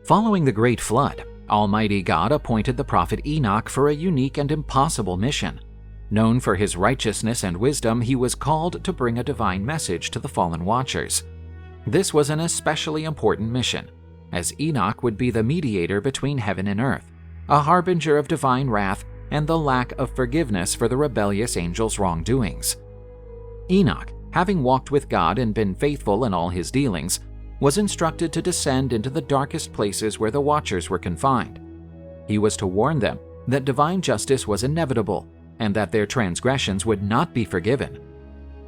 Following the Great Flood, Almighty God appointed the prophet Enoch for a unique and impossible mission. Known for his righteousness and wisdom, he was called to bring a divine message to the fallen watchers. This was an especially important mission, as Enoch would be the mediator between heaven and earth, a harbinger of divine wrath and the lack of forgiveness for the rebellious angels' wrongdoings. Enoch, having walked with God and been faithful in all his dealings, was instructed to descend into the darkest places where the watchers were confined. He was to warn them that divine justice was inevitable and that their transgressions would not be forgiven.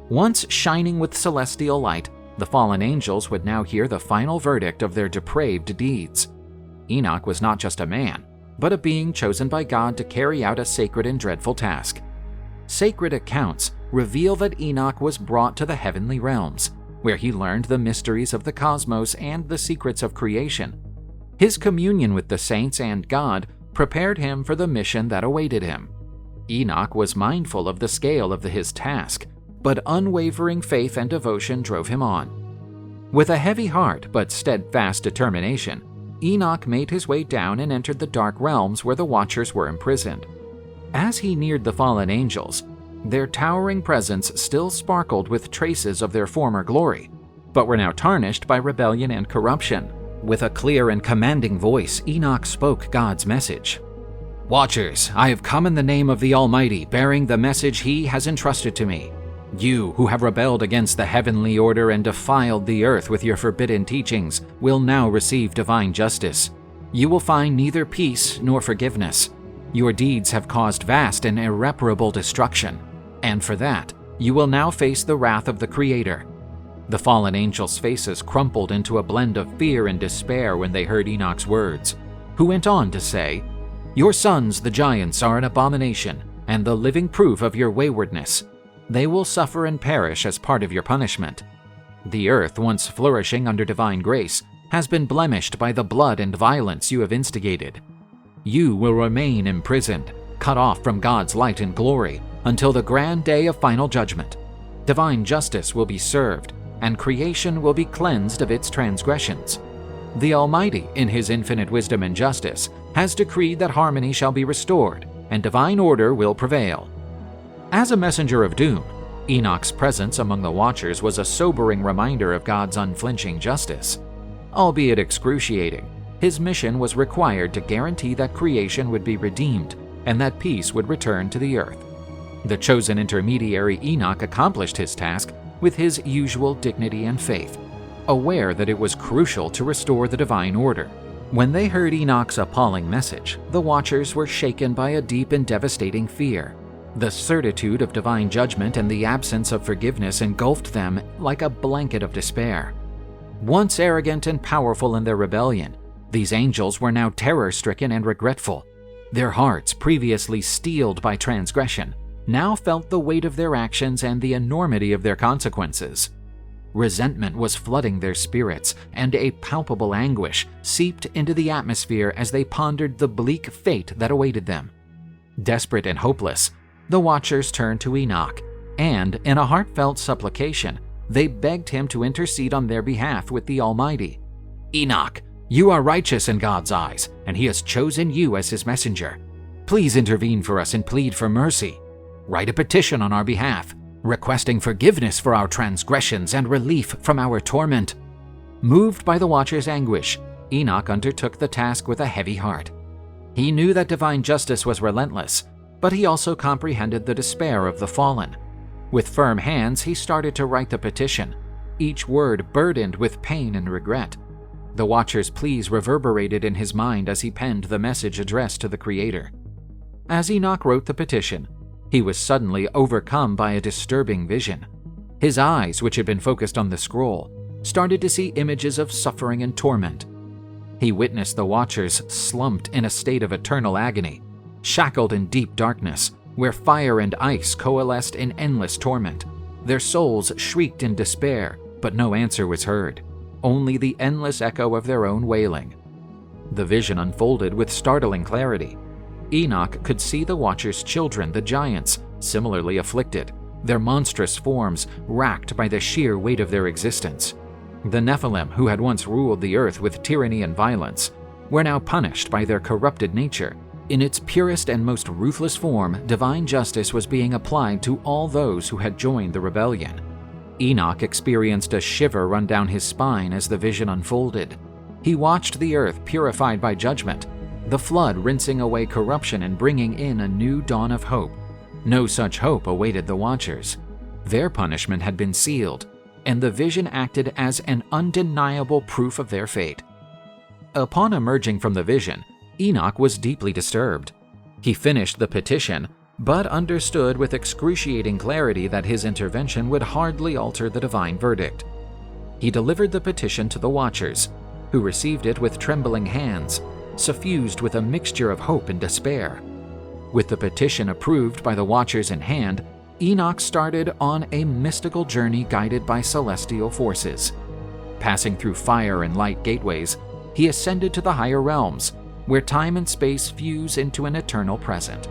Once shining with celestial light, the fallen angels would now hear the final verdict of their depraved deeds. Enoch was not just a man, but a being chosen by God to carry out a sacred and dreadful task. Sacred accounts reveal that Enoch was brought to the heavenly realms, where he learned the mysteries of the cosmos and the secrets of creation. His communion with the saints and God prepared him for the mission that awaited him. Enoch was mindful of the scale of his task, but unwavering faith and devotion drove him on. With a heavy heart but steadfast determination, Enoch made his way down and entered the dark realms where the watchers were imprisoned. As he neared the fallen angels, their towering presence still sparkled with traces of their former glory, but were now tarnished by rebellion and corruption. With a clear and commanding voice, Enoch spoke God's message. "Watchers, I have come in the name of the Almighty, bearing the message He has entrusted to me. You, who have rebelled against the heavenly order and defiled the earth with your forbidden teachings, will now receive divine justice. You will find neither peace nor forgiveness. Your deeds have caused vast and irreparable destruction, and for that, you will now face the wrath of the Creator." The fallen angels' faces crumpled into a blend of fear and despair when they heard Enoch's words, who went on to say, "Your sons, the giants, are an abomination, and the living proof of your waywardness. They will suffer and perish as part of your punishment. The earth, once flourishing under divine grace, has been blemished by the blood and violence you have instigated. You will remain imprisoned, cut off from God's light and glory, until the grand day of final judgment. Divine justice will be served, and creation will be cleansed of its transgressions. The Almighty, in His infinite wisdom and justice, has decreed that harmony shall be restored, and divine order will prevail." As a messenger of doom, Enoch's presence among the watchers was a sobering reminder of God's unflinching justice. Albeit excruciating, his mission was required to guarantee that creation would be redeemed and that peace would return to the earth. The chosen intermediary Enoch accomplished his task with his usual dignity and faith, aware that it was crucial to restore the divine order. When they heard Enoch's appalling message, the watchers were shaken by a deep and devastating fear. The certitude of divine judgment and the absence of forgiveness engulfed them like a blanket of despair. Once arrogant and powerful in their rebellion, these angels were now terror-stricken and regretful. Their hearts, previously steeled by transgression, now felt the weight of their actions and the enormity of their consequences. Resentment was flooding their spirits, and a palpable anguish seeped into the atmosphere as they pondered the bleak fate that awaited them. Desperate and hopeless, the watchers turned to Enoch, and, in a heartfelt supplication, they begged him to intercede on their behalf with the Almighty. "Enoch, you are righteous in God's eyes, and He has chosen you as His messenger. Please intervene for us and plead for mercy. Write a petition on our behalf, requesting forgiveness for our transgressions and relief from our torment." Moved by the watcher's anguish, Enoch undertook the task with a heavy heart. He knew that divine justice was relentless, but he also comprehended the despair of the fallen. With firm hands, he started to write the petition, each word burdened with pain and regret. The watcher's pleas reverberated in his mind as he penned the message addressed to the Creator. As Enoch wrote the petition, he was suddenly overcome by a disturbing vision. His eyes, which had been focused on the scroll, started to see images of suffering and torment. He witnessed the watchers slumped in a state of eternal agony, shackled in deep darkness, where fire and ice coalesced in endless torment. Their souls shrieked in despair, but no answer was heard, only the endless echo of their own wailing. The vision unfolded with startling clarity. Enoch could see the watchers' children, the giants, similarly afflicted, their monstrous forms racked by the sheer weight of their existence. The Nephilim, who had once ruled the earth with tyranny and violence, were now punished by their corrupted nature. In its purest and most ruthless form, divine justice was being applied to all those who had joined the rebellion. Enoch experienced a shiver run down his spine as the vision unfolded. He watched the earth purified by judgment, the flood rinsing away corruption and bringing in a new dawn of hope. No such hope awaited the Watchers. Their punishment had been sealed, and the vision acted as an undeniable proof of their fate. Upon emerging from the vision, Enoch was deeply disturbed. He finished the petition, but understood with excruciating clarity that his intervention would hardly alter the divine verdict. He delivered the petition to the Watchers, who received it with trembling hands, suffused with a mixture of hope and despair. With the petition approved by the Watchers in hand, Enoch started on a mystical journey guided by celestial forces. Passing through fire and light gateways, he ascended to the higher realms, where time and space fuse into an eternal present.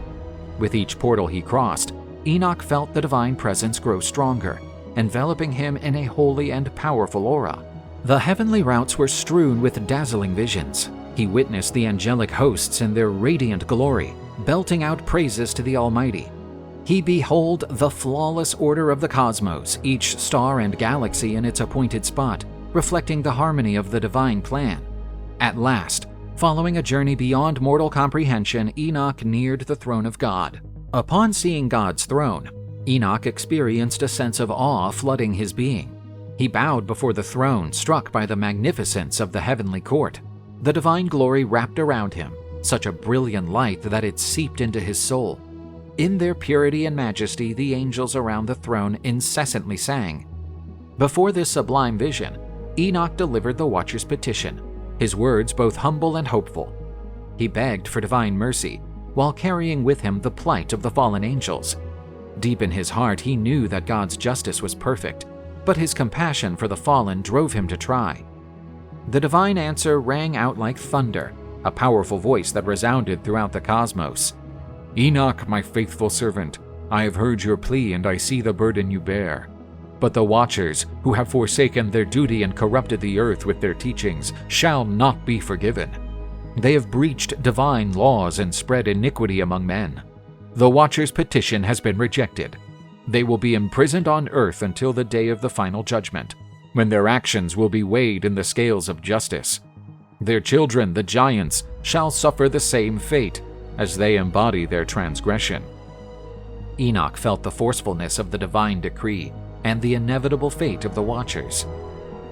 With each portal he crossed, Enoch felt the divine presence grow stronger, enveloping him in a holy and powerful aura. The heavenly routes were strewn with dazzling visions. He witnessed the angelic hosts in their radiant glory, belting out praises to the Almighty. He beheld the flawless order of the cosmos, each star and galaxy in its appointed spot, reflecting the harmony of the divine plan. At last, following a journey beyond mortal comprehension, Enoch neared the throne of God. Upon seeing God's throne, Enoch experienced a sense of awe flooding his being. He bowed before the throne, struck by the magnificence of the heavenly court. The divine glory wrapped around him, such a brilliant light that it seeped into his soul. In their purity and majesty, the angels around the throne incessantly sang. Before this sublime vision, Enoch delivered the Watcher's petition, his words both humble and hopeful. He begged for divine mercy, while carrying with him the plight of the fallen angels. Deep in his heart, he knew that God's justice was perfect, but his compassion for the fallen drove him to try. The divine answer rang out like thunder, a powerful voice that resounded throughout the cosmos. "Enoch, my faithful servant, I have heard your plea and I see the burden you bear. But the Watchers, who have forsaken their duty and corrupted the earth with their teachings, shall not be forgiven. They have breached divine laws and spread iniquity among men. The Watchers' petition has been rejected. They will be imprisoned on earth until the day of the final judgment, when their actions will be weighed in the scales of justice. Their children, the giants, shall suffer the same fate, as they embody their transgression." Enoch felt the forcefulness of the divine decree and the inevitable fate of the Watchers.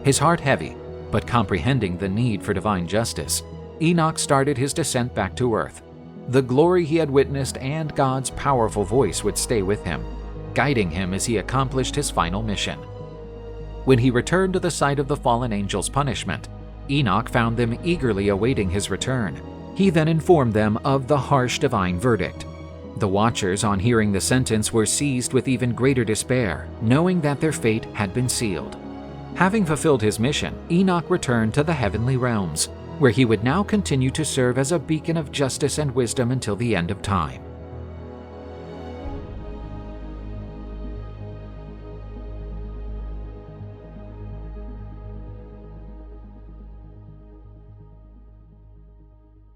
His heart heavy, but comprehending the need for divine justice, Enoch started his descent back to earth. The glory he had witnessed and God's powerful voice would stay with him, guiding him as he accomplished his final mission. When he returned to the site of the fallen angels' punishment, Enoch found them eagerly awaiting his return. He then informed them of the harsh divine verdict. The Watchers, on hearing the sentence, were seized with even greater despair, knowing that their fate had been sealed. Having fulfilled his mission, Enoch returned to the heavenly realms, where he would now continue to serve as a beacon of justice and wisdom until the end of time.